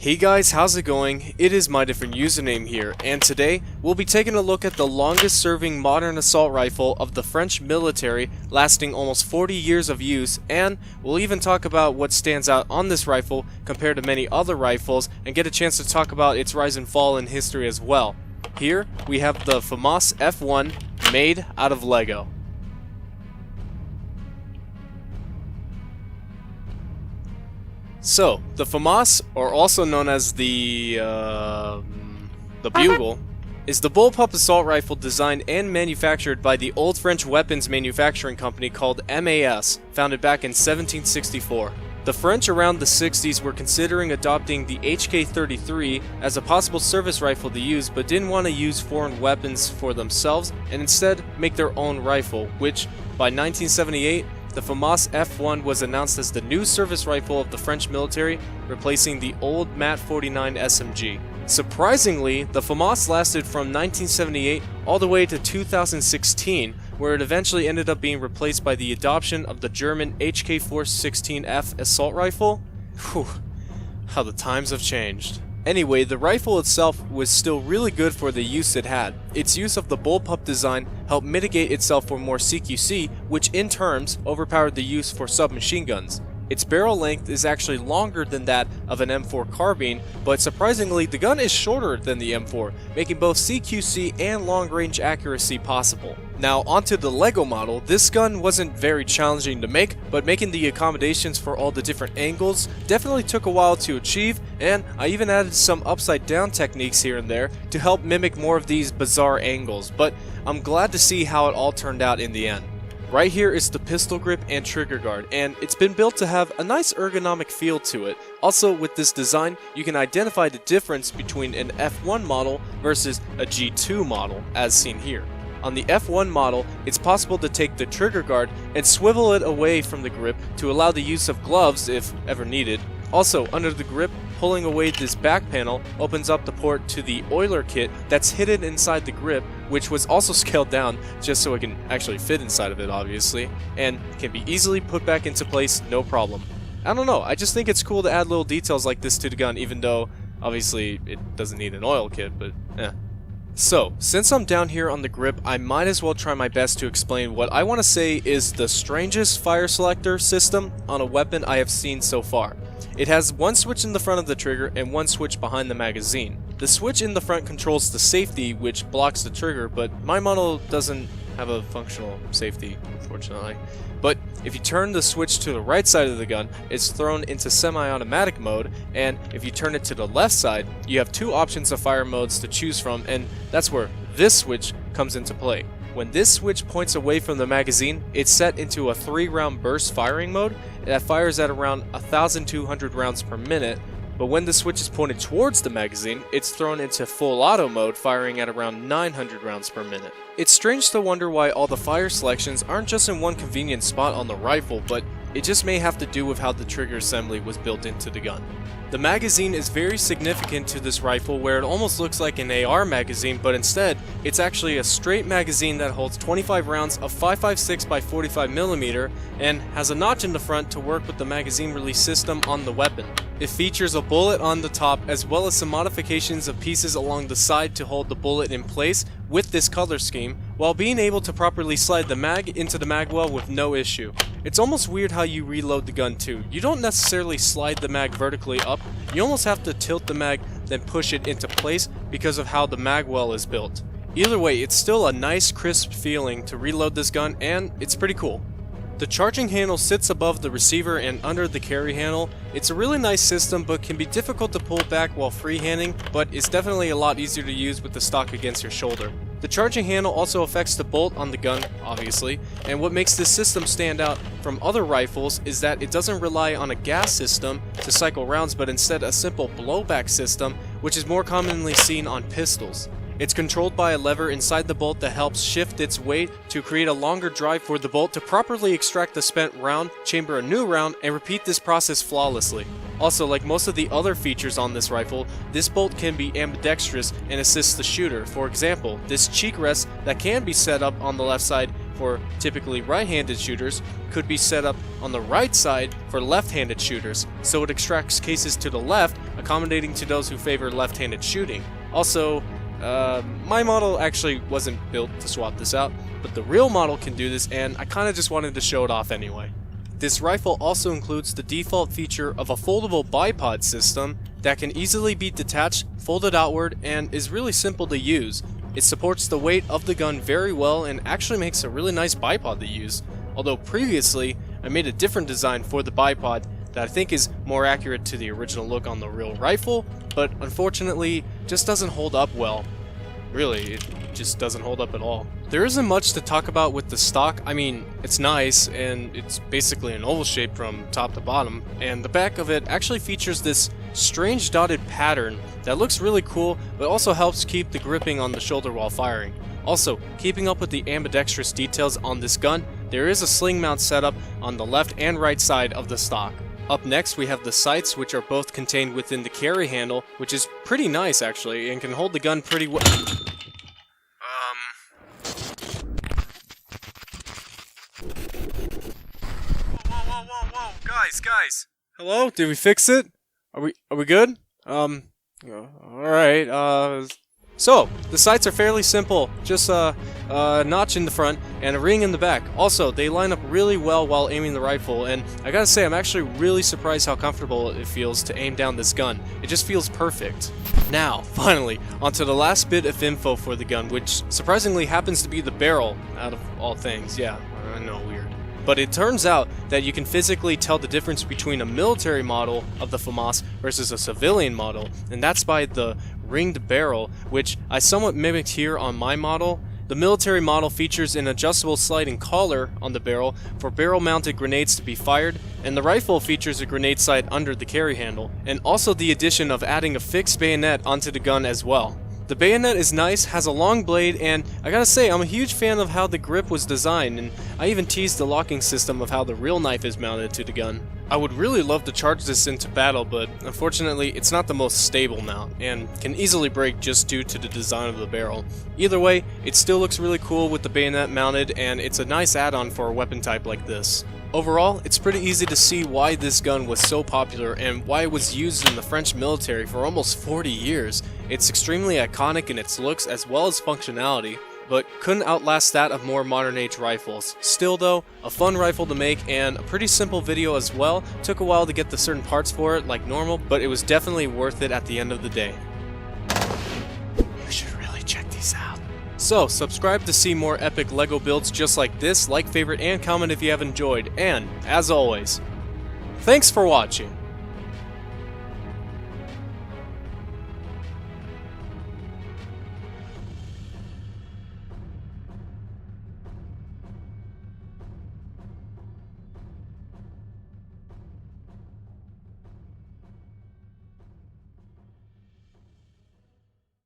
Hey guys, how's it going? It is my different username here, and today we'll be taking a look at the longest serving modern assault rifle of the French military, lasting almost 40 years of use, and we'll even talk about what stands out on this rifle compared to many other rifles, and get a chance to talk about its rise and fall in history as well. Here we have the FAMAS F1 made out of Lego. So, the FAMAS, or also known as the Bugle, is the bullpup assault rifle designed and manufactured by the old French weapons manufacturing company called MAS, founded back in 1764. The French around the 60s were considering adopting the HK-33 as a possible service rifle to use, but didn't want to use foreign weapons for themselves and instead make their own rifle, which by 1978, the FAMAS F1 was announced as the new service rifle of the French military, replacing the old MAT 49 SMG. Surprisingly, the FAMAS lasted from 1978 all the way to 2016, where it eventually ended up being replaced by the adoption of the German HK-416F assault rifle. Whew, how the times have changed. Anyway, the rifle itself was still really good for the use it had. Its use of the bullpup design helped mitigate itself for more CQC, which in turns overpowered the use for submachine guns. Its barrel length is actually longer than that of an M4 carbine, but surprisingly the gun is shorter than the M4, making both CQC and long-range accuracy possible. Now onto the Lego model. This gun wasn't very challenging to make, but making the accommodations for all the different angles definitely took a while to achieve, and I even added some upside down techniques here and there to help mimic more of these bizarre angles, but I'm glad to see how it all turned out in the end. Right here is the pistol grip and trigger guard, and it's been built to have a nice ergonomic feel to it. Also, with this design, you can identify the difference between an F1 model versus a G2 model, as seen here. On the F1 model, it's possible to take the trigger guard and swivel it away from the grip to allow the use of gloves if ever needed. Also, under the grip, pulling away this back panel opens up the port to the oiler kit that's hidden inside the grip, which was also scaled down just so it can actually fit inside of it, obviously, and can be easily put back into place, no problem. I don't know, I just think it's cool to add little details like this to the gun, even though obviously it doesn't need an oil kit, but eh. So, since I'm down here on the grip, I might as well try my best to explain what I want to say is the strangest fire selector system on a weapon I have seen so far. It has one switch in the front of the trigger and one switch behind the magazine. The switch in the front controls the safety, which blocks the trigger, but my model doesn't have a functional safety, unfortunately. But if you turn the switch to the right side of the gun, it's thrown into semi-automatic mode, and if you turn it to the left side, you have two options of fire modes to choose from, and that's where this switch comes into play. When this switch points away from the magazine, it's set into a 3-round burst firing mode that fires at around 1,200 rounds per minute, but when the switch is pointed towards the magazine, it's thrown into full auto mode, firing at around 900 rounds per minute. It's strange to wonder why all the fire selections aren't just in one convenient spot on the rifle, but it just may have to do with how the trigger assembly was built into the gun. The magazine is very significant to this rifle, where it almost looks like an AR magazine, but instead, it's actually a straight magazine that holds 25 rounds of 5.56 by 45mm and has a notch in the front to work with the magazine release system on the weapon. It features a bullet on the top as well as some modifications of pieces along the side to hold the bullet in place with this color scheme, while being able to properly slide the mag into the magwell with no issue. It's almost weird how you reload the gun too. You don't necessarily slide the mag vertically up, you almost have to tilt the mag then push it into place because of how the magwell is built. Either way, it's still a nice crisp feeling to reload this gun, and it's pretty cool. The charging handle sits above the receiver and under the carry handle. It's a really nice system, but can be difficult to pull back while freehanding, but it's definitely a lot easier to use with the stock against your shoulder. The charging handle also affects the bolt on the gun, obviously, and what makes this system stand out from other rifles is that it doesn't rely on a gas system to cycle rounds, but instead a simple blowback system, which is more commonly seen on pistols. It's controlled by a lever inside the bolt that helps shift its weight to create a longer drive for the bolt to properly extract the spent round, chamber a new round, and repeat this process flawlessly. Also, like most of the other features on this rifle, this bolt can be ambidextrous and assists the shooter. For example, this cheek rest that can be set up on the left side for typically right-handed shooters could be set up on the right side for left-handed shooters, so it extracts cases to the left accommodating to those who favor left-handed shooting. Also, my model actually wasn't built to swap this out, but the real model can do this, and I kinda just wanted to show it off anyway. This rifle also includes the default feature of a foldable bipod system that can easily be detached, folded outward, and is really simple to use. It supports the weight of the gun very well and actually makes a really nice bipod to use. Although previously, I made a different design for the bipod that I think is more accurate to the original look on the real rifle, but unfortunately just doesn't hold up well. Really, it just doesn't hold up at all. There isn't much to talk about with the stock. I mean, it's nice, and it's basically an oval shape from top to bottom, and the back of it actually features this strange dotted pattern that looks really cool, but also helps keep the gripping on the shoulder while firing. Also, keeping up with the ambidextrous details on this gun, there is a sling mount setup on the left and right side of the stock. Up next, we have the sights, which are both contained within the carry handle, which is pretty nice actually, and can hold the gun pretty well. Whoa, guys. Hello? Did we fix it? Are we good? Alright, so, the sights are fairly simple, just a notch in the front and a ring in the back. Also, they line up really well while aiming the rifle, and I gotta say, I'm actually really surprised how comfortable it feels to aim down this gun. It just feels perfect. Now, finally, onto the last bit of info for the gun, which surprisingly happens to be the barrel, out of all things. Yeah, I know, weird. But it turns out that you can physically tell the difference between a military model of the FAMAS versus a civilian model, and that's by the ringed barrel, which I somewhat mimicked here on my model. The military model features an adjustable sliding collar on the barrel for barrel-mounted grenades to be fired, and the rifle features a grenade sight under the carry handle, and also the addition of adding a fixed bayonet onto the gun as well. The bayonet is nice, has a long blade, and I gotta say, I'm a huge fan of how the grip was designed, and I even teased the locking system of how the real knife is mounted to the gun. I would really love to charge this into battle, but unfortunately it's not the most stable mount, and can easily break just due to the design of the barrel. Either way, it still looks really cool with the bayonet mounted, and it's a nice add-on for a weapon type like this. Overall, it's pretty easy to see why this gun was so popular and why it was used in the French military for almost 40 years. It's extremely iconic in its looks as well as functionality, but couldn't outlast that of more modern age rifles. Still though, a fun rifle to make and a pretty simple video as well. Took a while to get the certain parts for it like normal, but it was definitely worth it at the end of the day. You should really check these out. So, subscribe to see more epic LEGO builds just like this, like, favorite, and comment if you have enjoyed, and, as always, thanks for watching!